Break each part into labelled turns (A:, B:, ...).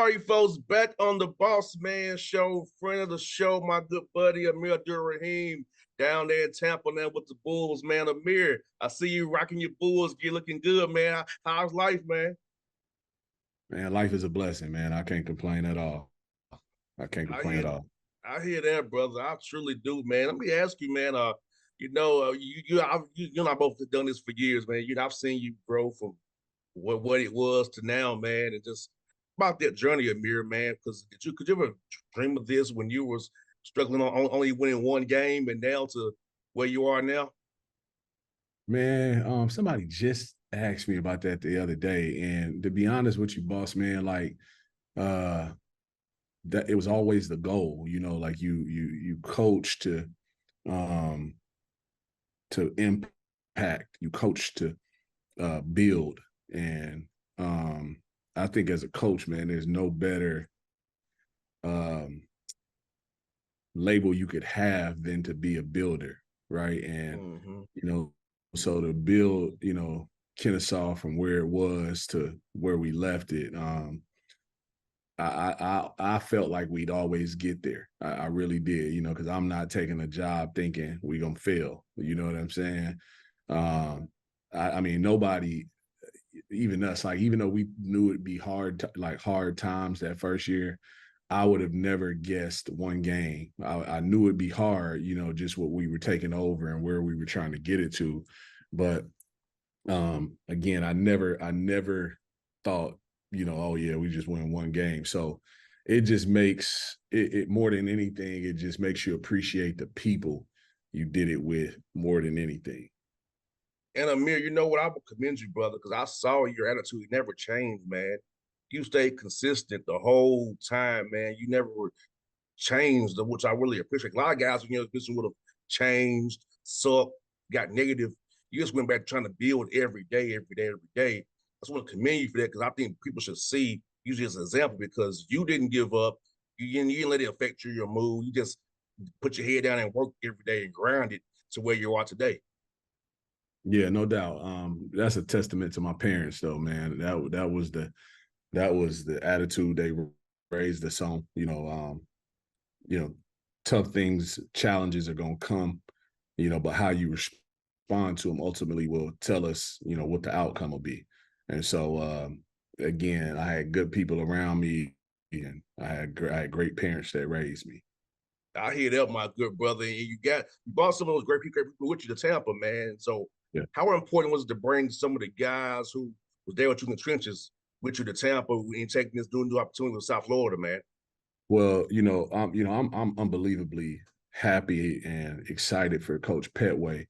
A: right, folks, back on the Bossman show, friend of the show, my good buddy Amir Abdur-Rahim, down there in Tampa now with the Bulls, man. Amir, I see you rocking your Bulls. You're looking good, man. How's life, man?
B: Man, life is a blessing, man. I can't complain at all. I can't
A: I
B: complain
A: hear,
B: at all.
A: I hear that, brother. I truly do, man. Let me ask you, man. You and I both have done this for years, man. I've seen you grow from what it was to now, man, and just about that journey, Amir, man. Because could you ever dream of this when you was struggling on only winning one game and now to where you are now?
B: Man, somebody just asked me about that the other day. And to be honest with you, boss man, like uh that it was always the goal, like you coach um to impact, you coach to build. And I think as a coach, man, there's no better um label you could have than to be a builder, right? And
A: Mm-hmm.
B: so to build, Kennesaw from where it was to where we left it, I felt like we'd always get there. I really did, because I'm not taking a job thinking we're gonna fail. You know what I'm saying? I mean, nobody, even us, like even though we knew it'd be like hard times that first year, I would have never guessed one game. I knew it'd be hard, just what we were taking over and where we were trying to get it to. But again, I never thought, oh yeah, we just win one game. So it just makes it more than anything, it just makes you appreciate the people you did it with more than anything.
A: And Amir, you know what? I would commend you, brother, because I saw your attitude never changed, man. You stayed consistent the whole time, man. You never changed, which I really appreciate. A lot of guys, this would have changed, sucked, got negative. You just went back trying to build every day, every day, every day. I just want to commend you for that because I think people should see you as an example because you didn't give up. You didn't let it affect your mood. You just put your head down and work every day and grind it to where you are today.
B: Yeah, no doubt. That's a testament to my parents, though, man. That was the attitude they raised us on. You know, tough things, challenges are gonna come, but how you respond to them ultimately will tell us, what the outcome will be. And so, again, I had good people around me, and I had great parents that raised me.
A: I hear that, my good brother. And you brought some of those great people with you to Tampa, man. So
B: Yeah.
A: how important was it to bring some of the guys who was there with you in the trenches with you to Tampa and taking this new opportunity with South Florida, man?
B: Well, I'm unbelievably happy and excited for Coach Petway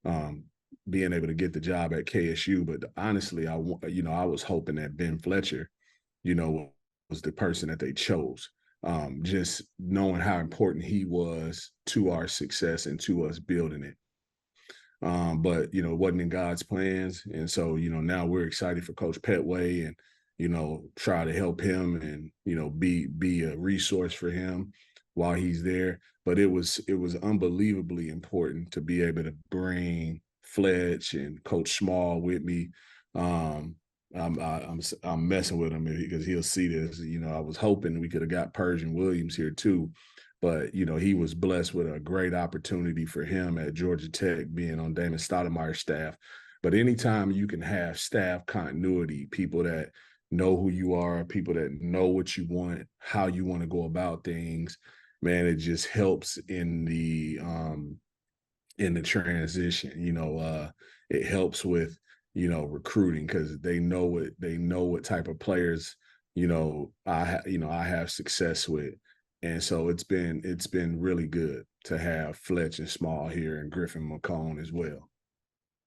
B: um, being able to get the job at KSU. But honestly, I was hoping that Ben Fletcher, was the person that they chose. Just knowing how important he was to our success and to us building it. But it wasn't in God's plans, and so now we're excited for Coach Petway and try to help him and be a resource for him while he's there. But it was unbelievably important to be able to bring Fletch and Coach Small with me. I'm messing with him because he'll see this. I was hoping we could have got Persian Williams here too, but he was blessed with a great opportunity for him at Georgia Tech, being on Damon Stoudemire's staff. But anytime you can have staff continuity, people that know who you are, people that know what you want, how you want to go about things, man, it just helps in the transition. It helps with recruiting because they know what type of players I have success with. And so it's been really good to have Fletch and Small here and Griffin McCone as well.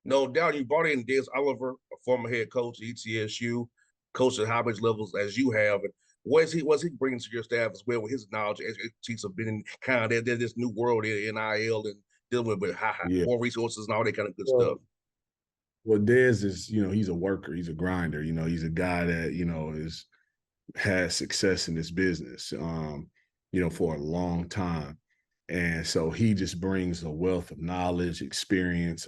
A: No doubt you brought in Des Oliver, a former head coach at ETSU, coached at high major levels as you have. And was he bringing to your staff as well with his knowledge as expertise of being in kind of this new world in NIL and dealing with
B: Yeah.
A: more resources and all that kind of good stuff.
B: Well, well, Dez is, he's a worker, he's a grinder, he's a guy that, is has success in this business, for a long time. And so he just brings a wealth of knowledge, experience,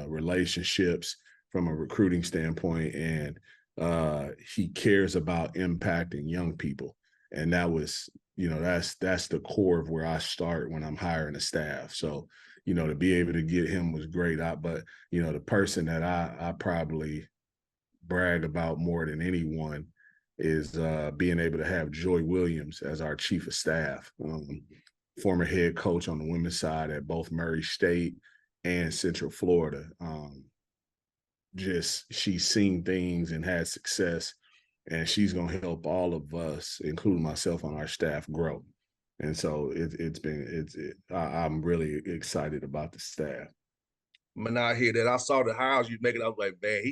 B: relationships from a recruiting standpoint. And, he cares about impacting young people. And that was, that's the core of where I start when I'm hiring a staff. So, to be able to get him was great. But the person that I probably brag about more than anyone is being able to have Joy Williams as our chief of staff, former head coach on the women's side at both Murray State and Central Florida. Just she's seen things and had success, and she's going to help all of us, including myself on our staff, grow. And so I'm really excited about the staff.
A: Man, I hear that. I saw the hires you making. I was like, man,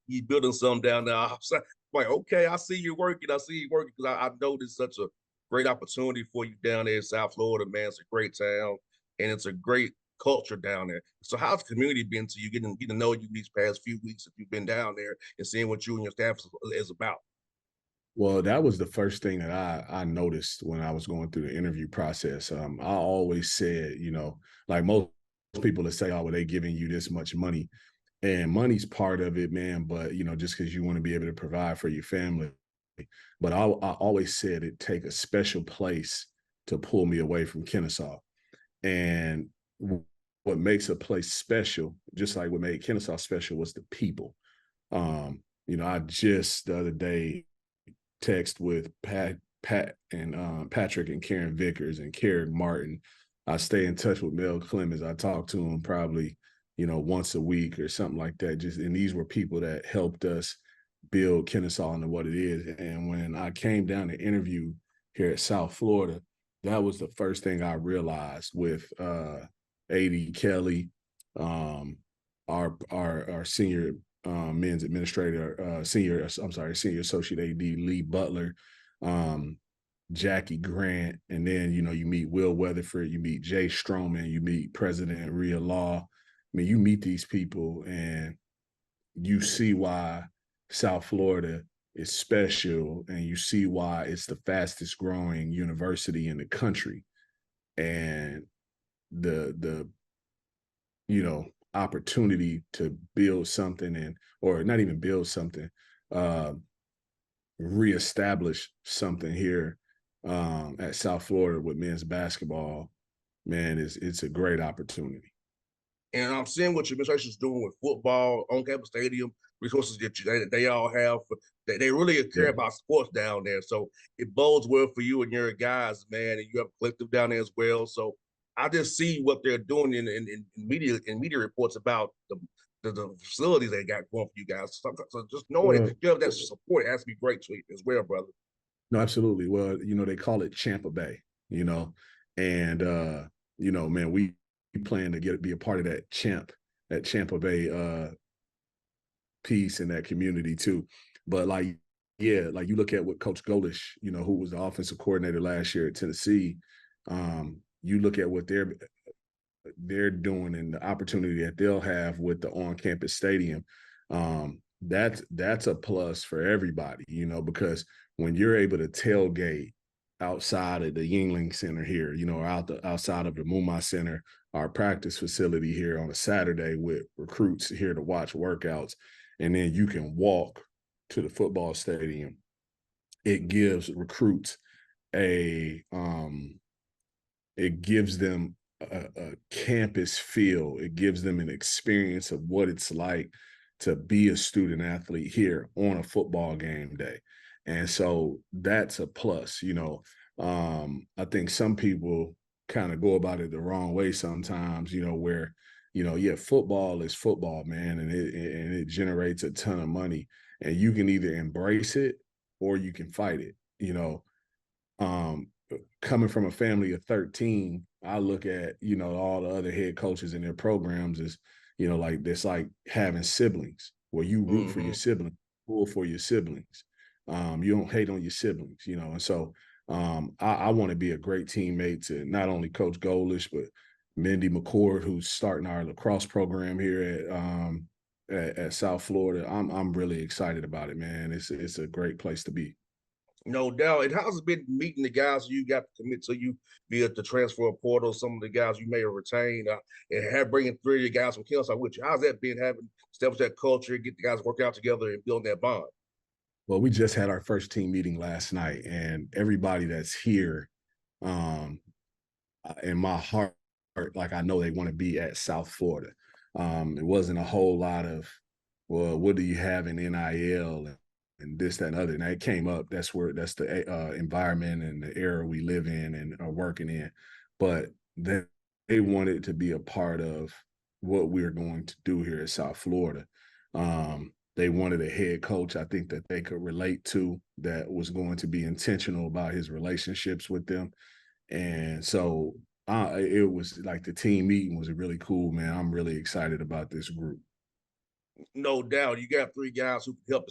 A: he's building something down there. I was like, okay, I see you working. I see you working because I know this is such a great opportunity for you down there in South Florida, man. It's a great town and it's a great culture down there. So how's the community been to you, getting to know you these past few weeks if you've been down there and seeing what you and your staff is about?
B: Well, that was the first thing that I noticed when I was going through the interview process. I always said, like most people that say, "Oh, well, they giving you this much money," and money's part of it, man. But just because you want to be able to provide for your family, but I always said it take a special place to pull me away from Kennesaw, and what makes a place special, just like what made Kennesaw special, was the people. I just the other day text with Pat and Patrick and Karen Vickers and Karen Martin. I stay in touch with Mel Clemens. I talk to him probably, once a week or something like that. And these were people that helped us build Kennesaw into what it is. And when I came down to interview here at South Florida, that was the first thing I realized with A.D. Kelly, our senior men's administrator, senior associate AD Lee Butler, Jackie Grant, and then you meet Will Weatherford, you meet Jay Stroman, you meet President Rhea Law. I mean, you meet these people and you see why South Florida is special, and you see why it's the fastest growing university in the country. And the opportunity to build something, or not even build something, reestablish something here at South Florida with men's basketball, man, it's a great opportunity.
A: And I'm seeing what your administration is doing with football, on-campus stadium, resources that they all have. They really care
B: Yeah.
A: about sports down there. So it bodes well for you and your guys, man. And you have a collective down there as well. So I just see what they're doing in media reports about the facilities they got going for you guys. So just knowing that
B: Well,
A: you have that support has to be great to you as well, brother.
B: no, absolutely. Well, they call it Champa Bay, and man, we plan to be a part of that Champa Bay piece in that community too. But like you look at what Coach Golish, who was the offensive coordinator last year at Tennessee, you look at what they're doing and the opportunity that they'll have with the on-campus stadium. That's a plus for everybody, because when you're able to tailgate outside of the Yingling Center here, or outside of the Mumma Center, our practice facility here on a Saturday with recruits here to watch workouts, and then you can walk to the football stadium, it gives recruits it gives them a campus feel. It gives them an experience of what it's like to be a student athlete here on a football game day. And so that's a plus. I think some people kind of go about it the wrong way sometimes, where, football is football, man, and it generates a ton of money, and you can either embrace it or you can fight it. Um, Coming from a family of 13, I look at, all the other head coaches in their programs as, like it's like having siblings where you root for your siblings, pull for your siblings. You don't hate on your siblings, and so I want to be a great teammate to not only Coach Golish, but Mindy McCord, who's starting our lacrosse program here at South Florida. I'm really excited about it, man. It's a great place to be.
A: No doubt. And how's it been meeting the guys you got to commit to you via the transfer portal, some of the guys you may have retained, and have bringing three of your guys from Kennesaw with you? How's that been having establish that culture, get the guys work out together and build that bond?
B: Well, we just had our first team meeting last night, and everybody that's here, um, in my heart, like I know they want to be at South Florida. It wasn't a whole lot of, well, what do you have in NIL and this, that, and other. And that came up. That's the environment and the era we live in and are working in. But they wanted to be a part of what we're going to do here at South Florida. They wanted a head coach, I think, that they could relate to, that was going to be intentional about his relationships with them. And so it was like the team meeting was really cool, man. I'm really excited about this group.
A: No doubt, you got three guys who can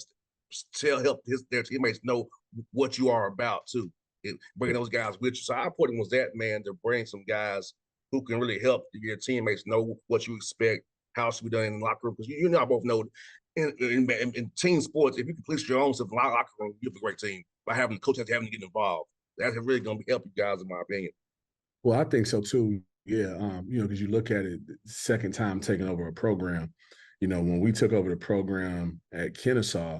A: help their teammates know what you are about too. Bringing those guys with you. So our point was that, man, to bring some guys who can really help your teammates know what you expect, how it should be done in the locker room. Because you and I both know in team sports, if you can police your own stuff in the locker room, you have a great team. By having the coach having to get involved, that's really going to help you guys, in my opinion.
B: Well, I think so too. Yeah, because you look at it, second time taking over a program. When we took over the program at Kennesaw,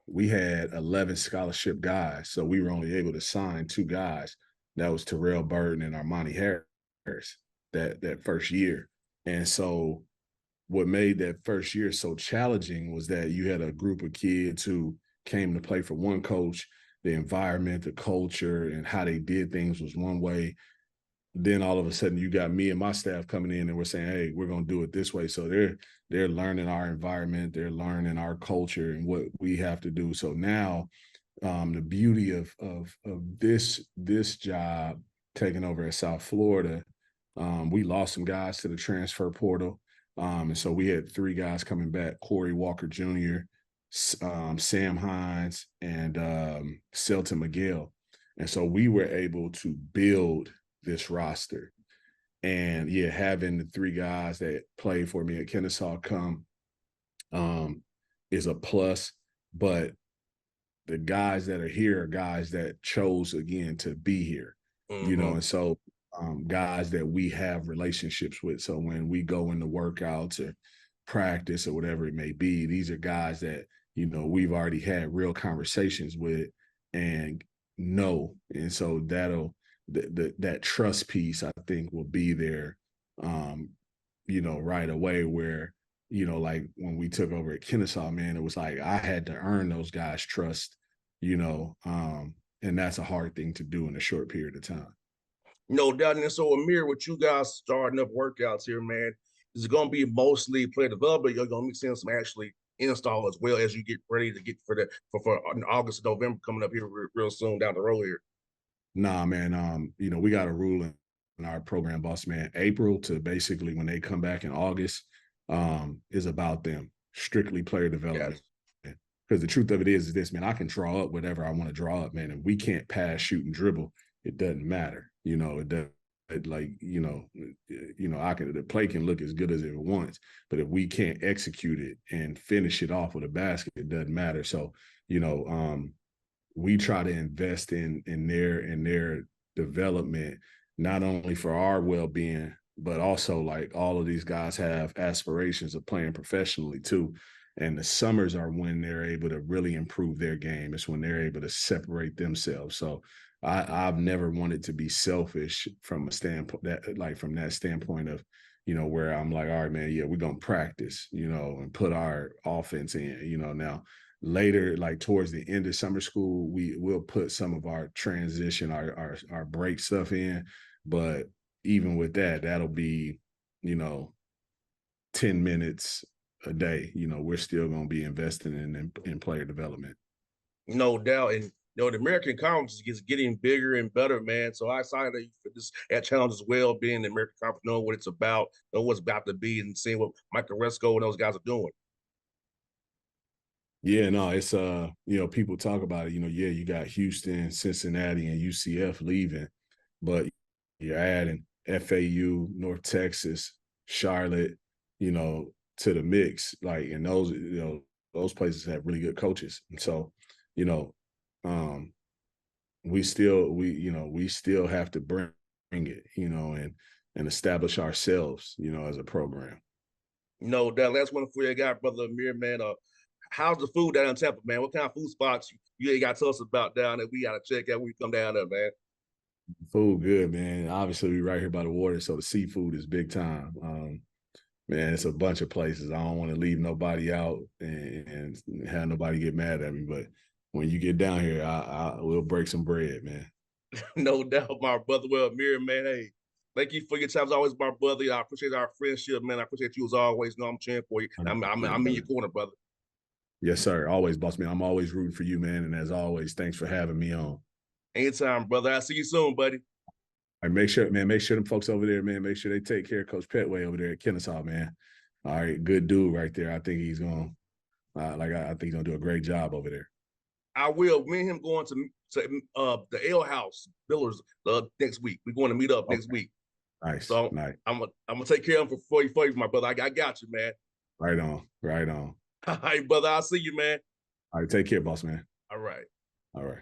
B: we had 11 scholarship guys, so we were only able to sign two guys. That was Terrell Burton and Armani Harris that first year. And so what made that first year so challenging was that you had a group of kids who came to play for one coach. The environment, the culture, and how they did things was one way. Then all of a sudden you got me and my staff coming in and we're saying, hey, we're going to do it this way. So they're learning our environment, they're learning our culture and what we have to do. So now the beauty of this job taking over at South Florida, we lost some guys to the transfer portal. And so we had three guys coming back: Corey Walker Jr., Sam Hines, and Selton Miguel. And so we were able to build this roster. And yeah, having the three guys that played for me at Kennesaw come is a plus. But the guys that are here are guys that chose, again, to be here, and so guys that we have relationships with. So when we go into workouts or practice or whatever it may be, these are guys that, we've already had real conversations with and know. And so that trust piece, I think, will be there, right away, where, like when we took over at Kennesaw, man, it was like I had to earn those guys' trust, and that's a hard thing to do in a short period of time.
A: No doubt. And so, Amir, with you guys starting up workouts here, man, is it going to be mostly player development? You're going to mix in some actually install as well as you get ready to get for August and November coming up here real soon down the road here.
B: Nah, man. We got a rule in our program, Bossman. April to basically when they come back in August, is about them, strictly player development.
A: Yes.
B: Because the truth of it is this, man. I can draw up whatever I want to draw up, man. And we can't pass, shoot, and dribble. It doesn't matter. It doesn't. The play can look as good as it wants, but if we can't execute it and finish it off with a basket, it doesn't matter. So, we try to invest in their development, not only for our well-being, but also like all of these guys have aspirations of playing professionally too. And the summers are when they're able to really improve their game. It's when they're able to separate themselves. So I've never wanted to be selfish from a standpoint from that standpoint of, where I'm like, all right, man, yeah, we're going to practice, and put our offense in, now later, like towards the end of summer school, we'll put some of our transition, our break stuff in. But even with that, that'll be, 10 minutes a day. We're still going to be investing in player development.
A: No doubt. And the American Conference is getting bigger and better, man. So I excited for this at challenge as well, being the American Conference, knowing what it's about, knowing what's about to be, and seeing what Michael Resco and those guys are doing.
B: Yeah, no, it's people talk about it, yeah, you got Houston, Cincinnati, and UCF leaving, but you're adding FAU, North Texas, Charlotte, to the mix. Like, and those places have really good coaches. And so, we still have to bring it, and establish ourselves, as a program.
A: No doubt. Last one for you, guy, brother Amir, man. how's the food down in Tampa, man? What kind of food spots you ain't got to tell us about down there? We got to check out when we come down there, man.
B: Food good, man. Obviously, we right here by the water, so the seafood is big time. Man, it's a bunch of places. I don't want to leave nobody out and have nobody get mad at me. But when you get down here, I will break some bread, man.
A: No doubt, my brother. Well, Amir, man, hey, thank you for your time as always, my brother. I appreciate our friendship, man. I appreciate you as always. You know, I'm cheering for you. I'm in your corner, brother.
B: Yes, sir. Always, boss man. I'm always rooting for you, man. And as always, thanks for having me on.
A: Anytime, brother. I'll see you soon, buddy.
B: All right, make sure, man, make sure them folks over there, man, make sure they take care of Coach Petway over there at Kennesaw, man. All right, good dude right there. I think he's going I think he's gonna do a great job over there.
A: I will. Me and him going to the Ale House Billers next week. We're going to meet up next week.
B: Nice,
A: So
B: nice.
A: I'm gonna take care of him for you, my brother. I got you, man.
B: Right on, right on.
A: All right, brother. I'll see you, man.
B: All right, take care, boss man.
A: All right.
B: All right.